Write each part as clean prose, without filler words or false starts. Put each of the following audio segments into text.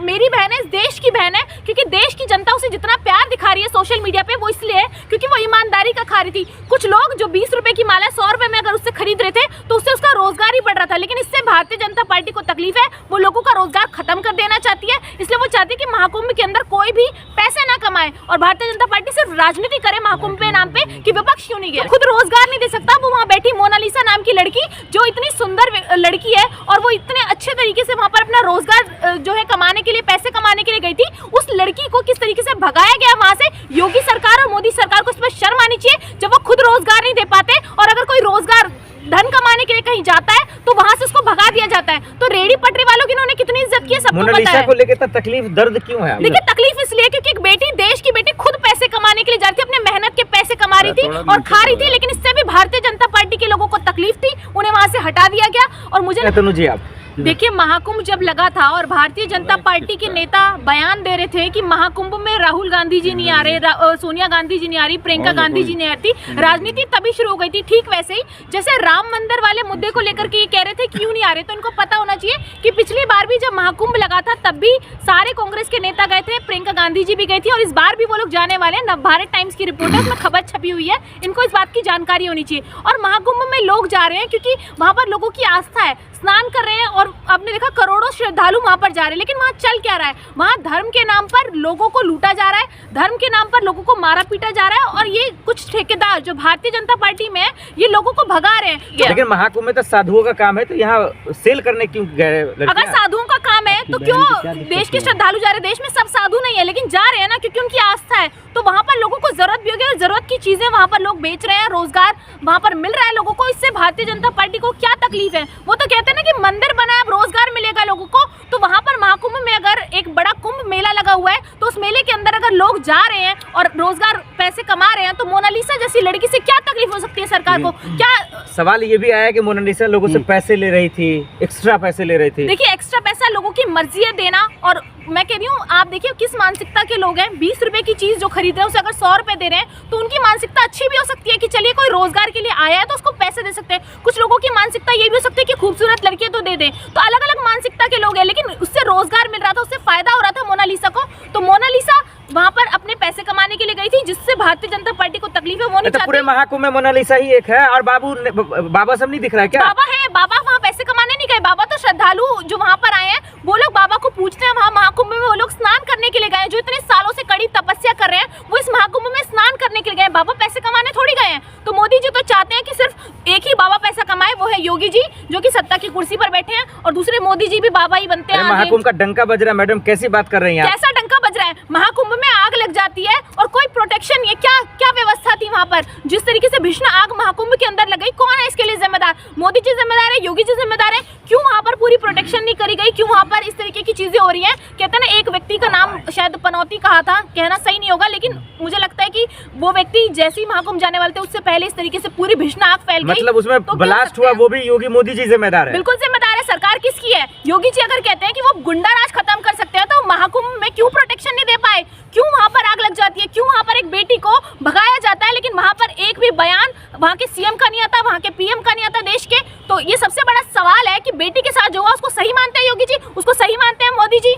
मेरी बहन है, इस देश की बहन है, क्योंकि देश की जनता उसे जितना प्यार दिखा रही है सोशल मीडिया पे वो इसलिए है क्योंकि वो ईमानदारी का खा रही थी। कुछ लोग जो 20 रुपए की माला 100 रुपए में अगर उससे खरीद रहे थे तो उससे उसका रोजगार ही बढ़ रहा था, लेकिन इससे भारतीय जनता पार्टी को तकलीफ है, वो लोगों का रोजगार खत्म कर देना चाहती है। इसलिए वो चाहती है कि महाकुंभ के अंदर कोई भी पैसे ना कमाए और भारतीय जनता पार्टी सिर्फ राजनीति करे महाकुंभ के नाम पे कि विपक्ष क्यों नहीं गया, खुद रोजगार नहीं दे सकता। वो वहाँ बैठी मोनालिसा नाम की लड़की जो इतनी सुंदर लड़की है और वो इतने अच्छे तरीके से वहाँ पर अपना रोजगार जो है कमाने के लिए, पैसे कमाने के लिए गई थी, उस लड़की को किस तरीके से भगाया गया वहाँ से। योगी सरकार और मोदी सरकार को इस पर शर्म आनी चाहिए जब वो खुद रोजगार नहीं दे पाते और अगर कोई रोजगार धन कमाने के लिए कहीं जाता है तो वहाँ से उसको भगा दिया जाता है। तो रेडी पटरी वालों की इन्होंने कितनी इज्जत की है सबको पता है। को लेकर तकलीफ दर्द क्यों है? देखिए तकलीफ इसलिए क्योंकि एक बेटी, देश की बेटी खुद पैसे कमाने के लिए जाती थी, अपने मेहनत के पैसे कमा रही थी और खा रही थी, लेकिन इससे भी भारतीय जनता पार्टी के लोगों को तकलीफ थी, उन्हें वहाँ से हटा दिया गया। और मुझे देखिए महाकुंभ जब लगा था और भारतीय जनता पार्टी के नेता बयान दे रहे थे कि महाकुंभ में राहुल गांधी जी नहीं आ रहे, सोनिया गांधी जी नहीं आ रही, प्रियंका गांधी जी नहीं आती, राजनीति तभी शुरू हो गई थी। ठीक वैसे ही जैसे राम मंदिर वाले मुद्दे को लेकर के ये कह रहे थे क्यों नहीं आ रहे, तो इनको पता होना चाहिए कि पिछली बार भी जब महाकुंभ लगा था तब भी सारे कांग्रेस के नेता गए थे, प्रियंका गांधी जी भी गई थी और इस बार भी वो लोग जाने वाले हैं। नवभारत टाइम्स की रिपोर्ट है, उसमें खबर छपी हुई है, इनको इस बात की जानकारी होनी चाहिए। और महाकुंभ में लोग जा रहे हैं क्योंकि वहाँ पर लोगों की आस्था है, स्नान कर रहे हैं और आपने देखा करोड़ों श्रद्धालु वहां पर जा रहे हैं, लेकिन वहां चल क्या रहा है, वहां धर्म के नाम पर लोगों को लूटा जा रहा है, धर्म के नाम पर लोगों को मारा पीटा जा रहा है और ये कुछ ठेकेदार जो भारतीय जनता पार्टी में है ये लोगों को भगा रहे हैं। लेकिन महाकुंभ में तो साधुओं का काम है, तो यहाँ सेल करने क्यों गए? अगर साधुओं का काम है तो क्यों देश के श्रद्धालु जा रहे हैं? देश में सब साधु नहीं है लेकिन जा रहे हैं ना, क्योंकि उनकी आस्था है। तो वहाँ पर लोगों को जरूरत भी होगी और जरूरत की चीजें वहाँ पर लोग बेच रहे हैं, रोजगार वहाँ पर मिल रहा है लोगों को, इससे भारतीय जनता पार्टी को क्या तकलीफ है? वो तो कहते हैं ना कि मंदिर बना है, अब रोजगार मिलेगा लोगों को। तो वहाँ पर महाकुंभ में अगर एक बड़ा कुंभ मेला लगा हुआ है तो उस मेले के अंदर अगर लोग जा रहे हैं और रोजगार पैसे कमा रहे हैं तो मोनालिसा जैसी लड़की से क्या तकलीफ हो सकती है सरकार को? क्या सवाल ये भी आया कि मोनालिसा लोगों से पैसे ले रही थी, एक्स्ट्रा पैसे ले रही थी। देखिए एक्स्ट्रा पैसा लोगों की मर्जी है देना, और मैं कह रही हूँ आप देखिए किस मानसिकता के लोग हैं। 20 रुपए की चीज जो खरीद रहे हैं उसे अगर 100 रुपए दे रहे हैं तो उनकी मानसिकता अच्छी भी हो सकती है कि चलिए कोई रोजगार के लिए आया है तो उसको पैसे दे सकते हैं। कुछ लोगों की मानसिकता ये भी हो सकती है कि खूबसूरत लड़की है तो दे दे। तो अलग अलग मानसिकता के लोग हैं, लेकिन उससे रोजगार मिल रहा था, उससे फायदा हो रहा था मोनालिसा को। तो मोनालिसा वहाँ पर अपने पैसे कमाने के लिए गई थी, जिससे भारतीय जनता पार्टी को तकलीफ है, वो नहीं चाहती। पूरे महाकुंभ में मोनालिसा ही एक है और बाबा सब नहीं दिख रहा है क्या? बाबा है, बाबा वहाँ पैसे कमाने नहीं गए, बाबा तो श्रद्धालु जो वहाँ पर आए हैं वो लोग बाबा को पूछते हैं। वहाँ महाकुंभ में वो लोग स्नान करने के लिए गए, जो इतने सालों से कड़ी तपस्या कर रहे हैं वो इस महाकुंभ में स्नान करने के लिए गए, बाबा पैसे कमाने थोड़ी गए हैं। तो मोदी जी तो चाहते हैं कि सिर्फ एक ही बाबा पैसा कमाए, वो है योगी जी जो कि सत्ता की कुर्सी पर बैठे हैं, और दूसरे मोदी जी भी बाबा ही बनते हैं। महाकुंभ का डंका बज रहा है, मैडम कैसी बात कर रही हैं? कैसा डंका बज रहा है? महाकुंभ में आग लग जाती है और कोई प्रोटेक्शन नहीं है। क्या व्यवस्था थी वहाँ पर? जिस तरीके से भीषण आग महाकुंभ के अंदर लग गई, कौन है इसके लिए जिम्मेदार? मोदी जी जिम्मेदार है, योगी जी जिम्मेदार है। क्यों वहाँ पर पूरी प्रोटेक्शन नहीं करी गई? क्यों वहाँ पर इस तरीके की चीजें हो रही हैं? कहते हैं ना एक व्यक्ति का नाम शायद पनौती कहा था, कहना सही नहीं होगा, लेकिन मुझे लगता है कि वो व्यक्ति जैसे ही महाकुंभ जाने वाले थे उससे पहले इस तरीके से पूरी भीषण आग फैल गई। मतलब उसमें तो ब्लास्ट हुआ, वो भी योगी मोदी जी जिम्मेदार है? बिल्कुल जिम्मेदार है। सरकार किसकी है? योगी जी अगर कहते हैं कि वो गुंडा राज खत्म कर सकते हैं तो महाकुंभ में क्यों प्रोटेक्शन नहीं दे पाए? क्यों वहाँ पर आग लग जाती है? क्यों वहाँ पर एक बेटी को भगाया जाता है, लेकिन वहाँ पर एक भी बयान वहाँ के सीएम का नहीं आता, वहाँ के पीएम का नहीं आता देश के? तो ये सबसे बड़ा सवाल है कि बेटी के साथ जो हुआ उसको सही मानते हैं योगी जी, उसको सही मानते हैं मोदी जी?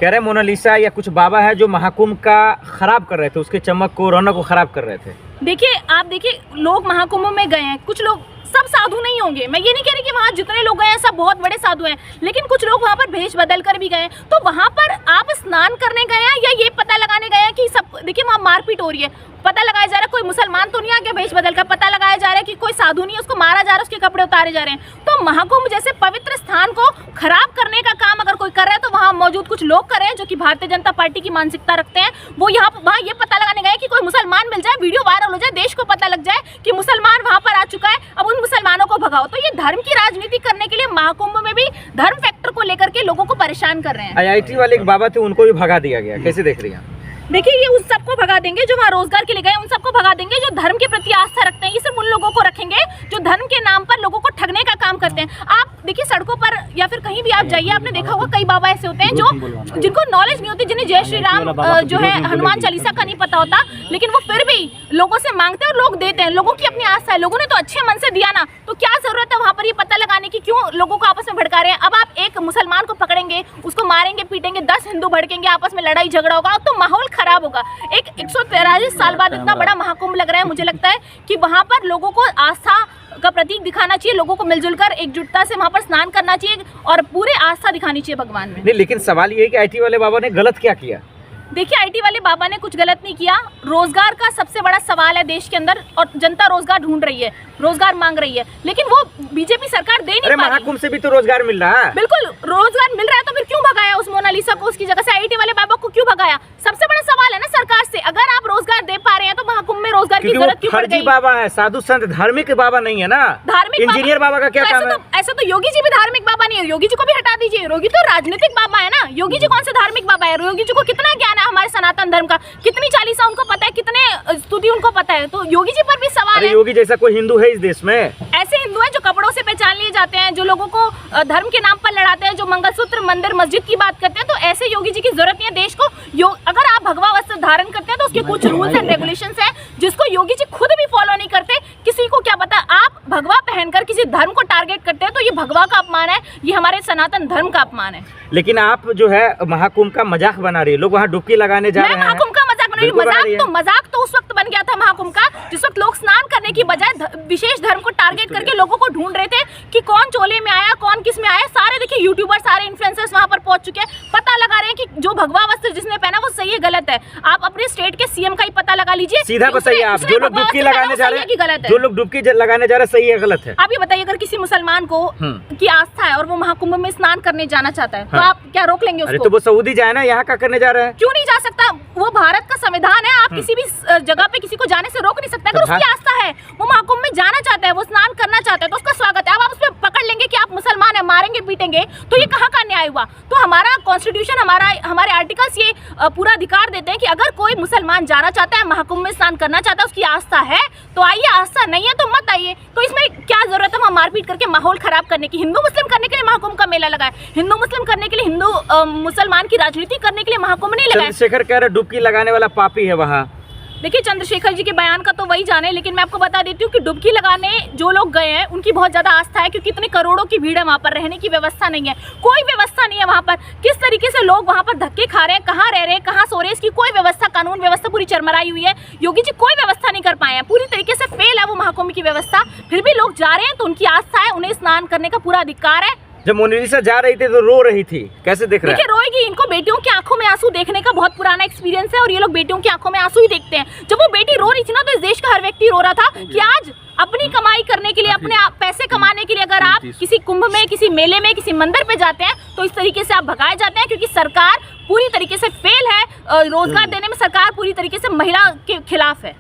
कह रहे मोनालिसा या कुछ बाबा है जो महाकुंभ का खराब कर रहे थे, उसके चमक को, रौनक को खराब कर रहे थे। देखिए आप देखिए लोग महाकुंभ में गए हैं, कुछ लोग, सब साधु नहीं होंगे, मैं ये नहीं कह रही कि वहाँ जितने लोग गए हैं सब बहुत बड़े साधु हैं, लेकिन कुछ लोग वहाँ पर भेष बदल कर भी गए। तो वहाँ पर आप स्नान करने गए हैं या ये पता लगाने गए हैं कि सब, देखिए वहाँ मारपीट हो रही है, पता लगाया जा रहा है कोई मुसलमान तो नहीं आ गया भेष बदल कर, पता लगाया जा रहा है कि कोई साधु नहीं है उसको मारा जा रहा है, उसके कपड़े उतारे जा रहे हैं। तो महाकुंभ जैसे पवित्र स्थान को खराब करने का काम अगर कोई कर रहा है तो वहाँ मौजूद कुछ लोग कर रहे हैं जो कि भारतीय जनता पार्टी की मानसिकता रखते हैं। वो वहाँ ये पता लगाने गए कि कोई मुसलमान मिल जाए, वीडियो वायरल हो जाए, देश को पता लग जाए कि मुसलमान वहाँ पर आ चुका है, अब उन मुसलमानों को भगाओ। तो ये धर्म की राजनीति करने के लिए महाकुंभ में भी धर्म फैक्टर को लेकर के लोगों को परेशान कर रहे हैं। IIT वाले एक बाबा थे, उनको भी भगा दिया गया, कैसे देख रही हैं? देखिए ये उन सबको भगा देंगे जो वहाँ रोजगार के लिए गए, उन सबको भगा देंगे जो धर्म के प्रति आस्था रखते हैं। ये सिर्फ उन लोगों को रखेंगे जो धर्म के नाम पर लोगों को ठगने का काम करते हैं। आप देखिए सड़कों पर या फिर कहीं भी आप जाइए, आपने देखा होगा कई बाबा ऐसे होते हैं जो जिनको नॉलेज नहीं होती, जिन्हें जय श्री राम जो है हनुमान चालीसा का नहीं पता होता, लेकिन वो फिर भी लोगों से मांगते हैं और लोग देते हैं, लोगों की अपनी आस्था है, लोगों ने तो अच्छे मन से दिया ना, तो क्या जरूरत है वहाँ पर ये पता लगाने की क्यों लोगों को आपस में भड़का रहे हैं। अब आप एक मुसलमान को पकड़ेंगे, उसको मारेंगे पीटेंगे, 10 हिंदू भड़केंगे, आपस में लड़ाई झगड़ा होगा, तो माहौल खराब होगा। एक 143 साल बाद इतना बड़ा महाकुंभ लग रहा है, मुझे लगता है कि वहाँ पर लोगों को आस्था का प्रतीक दिखाना चाहिए, लोगों को मिलजुल कर एकजुटता से वहाँ पर स्नान करना चाहिए और पूरे आस्था दिखानी चाहिए भगवान में। नहीं, लेकिन सवाल ये है कि IT वाले बाबा ने गलत क्या किया? देखिए, IT वाले बाबा ने कुछ गलत नहीं किया। रोजगार का सबसे बड़ा सवाल है देश के अंदर और जनता रोजगार ढूंढ रही है, रोजगार मांग रही है, लेकिन वो बीजेपी सरकार दे नहीं पा रही। महाकुंभ से भी तो रोजगार मिल रहा है। बिल्कुल रोजगार मिल रहा है, तो फिर क्यों भगाया उस मोनालिसा को उसकी जगह से? IT वाले बाबा को क्यों भगाया? सबसे बड़ा सवाल है ना सरकार से, अगर आप रोजगार दे पा रहे हैं तो महाकुंभ में रोजगार की जरूरत क्यों पड़ गई? बाबा है, साधु संत धार्मिक बाबा नहीं है ना, धार्मिक इंजीनियर बाबा का क्या काम है? ऐसा तो योगी जी भी धार्मिक बाबा नहीं है, योगी जी को भी हटा दीजिए, योगी तो राजनीतिक बाबा है ना। योगी जी कौन से धार्मिक बाबा है? योगी जी को कितना ज्ञान है हमारे सनातन धर्म का, कितनी चालीसा उनको पता है, कितने स्तुति उनको पता है, तो योगी जी पर भी सवाल है। योगी जैसा कोई हिंदू है इस देश में? ऐसे हिंदू हैं जो कपड़ों से पहचान लिए जाते हैं, जो लोगों को धर्म के नाम पर लड़ाते हैं, जो मंगलसूत्र मंदिर मस्जिद की बात करते हैं, तो ऐसे योगी जी की जरूरत नहीं है देश को। अगर आप भगवा वस्त्र धारण करते हैं तो उसके कुछ रूल्स एंड रेगुलेशंस हैं जिसको योगी जी खुद भी फॉलो नहीं करते। किसी को क्या पता, आप भगवा पहनकर किसी धर्म को टारगेट करते हैं तो ये भगवा का अपमान है, ये हमारे सनातन धर्म का अपमान है। लेकिन आप जो है महाकुंभ का मजाक बना रही है, लोग वहाँ डुबकी लगाने जा रहे हैं। महाकुंभ का मजाक बना रही हूँ। मजाक तो उस वक्त बन गया था महाकुंभ का जिस वक्त लोग स्नान करने की बजाय विशेष धर्म को टारगेट करके लोगों को ढूंढ रहे थे कि कौन चोले में आया, कौन किस में आया। सारे देखिए यूट्यूबर, सारे इन्फ्लुएंसर्स वहां पर पहुंच चुके हैं, पता लगा रहे हैं कि जो भगवा वस्त्र जिसने पहना वो सही है गलत है। आप अपने स्टेट के CM का ही पता लगा लीजिए, सीधा बताइए आप, जो लोग डुबकी लगाने जा रहे हैं, जो लोग डुबकी लगाने जा रहे हैं, सही है गलत है? आप ये बताइए, अगर किसी मुसलमान को की आस्था है और वो महाकुंभ में स्नान करने जाना चाहता है तो आप क्या रोक लेंगे उसको? तो वो सऊदी जाए ना, यहाँ क्या करने जा रहे हैं? क्यों नहीं जा सकता? वो भारत का संविधान है, आप किसी भी जगह पे किसी को जाने से रोक नहीं सकता। अगर उसकी आस्था है, वो महाकुंभ में जाना चाहता है, वो स्नान करना चाहता है, तो उसका स्वागत है। अब आप उसमें पकड़ लेंगे कि आप मुसलमान है, मारेंगे पीटेंगे, तो ये कहाँ का न्याय हुआ? तो हमारा कॉन्स्टिट्यूशन, हमारे आर्टिकल्स ये पूरा अधिकार देते हैं कि अगर कोई मुसलमान जाना चाहता है, महाकुंभ में स्नान करना चाहता है, उसकी आस्था है तो आइए, आस्था नहीं है तो मत आइए। तो इसमें क्या जरूरत है वहाँ मारपीट करके माहौल खराब करने की? हिंदू मुस्लिम करने के लिए महाकुंभ का मेला लगा है, हिंदू मुस्लिम करने के लिए, हिंदू मुसलमान की राजनीति करने के लिए महाकुंभ नहीं लगा है। चंद्रशेखर कह रहे डुबकी लगाने वाला पापी है वहाँ। देखिए, चंद्रशेखर जी के बयान का तो वही जाने, लेकिन मैं आपको बता देती हूँ कि डुबकी लगाने जो लोग गए हैं उनकी बहुत ज्यादा आस्था है, क्योंकि इतने करोड़ों की भीड़ है वहाँ पर, रहने की व्यवस्था नहीं है, कोई व्यवस्था नहीं है वहाँ पर। किस तरीके से लोग वहाँ पर धक्के खा रहे हैं, कहाँ रह रहे हैं, कहाँ सो रहे हैं, इसकी कोई व्यवस्था, कानून व्यवस्था पूरी चरमराई हुई है। योगी जी कोई व्यवस्था नहीं कर पाए हैं, पूरी तरीके से फेल है वो महाकुंभ की व्यवस्था। फिर भी लोग जा रहे हैं तो उनकी आस्था है, उन्हें स्नान करने का पूरा अधिकार है। जब मोनालिसा जा रही थी तो रो रही थी, कैसे देख रहे हैं? देखिए, रोएगी, इनको बेटियों की आंखों में आंसू देखने का बहुत पुराना एक्सपीरियंस है और ये लोग बेटियों की आंखों में आंसू ही देखते हैं। जब वो बेटी रो रही थी ना, तो इस देश का हर व्यक्ति रो रहा था कि आज अपनी कमाई करने के लिए, अपने पैसे कमाने के लिए अगर आप किसी कुंभ में, किसी मेले में, किसी मंदिर पे जाते हैं तो इस तरीके से आप भगाए जाते हैं, क्योंकि सरकार पूरी तरीके से फेल है। रोजगार देने में सरकार पूरी तरीके से महिला के खिलाफ है।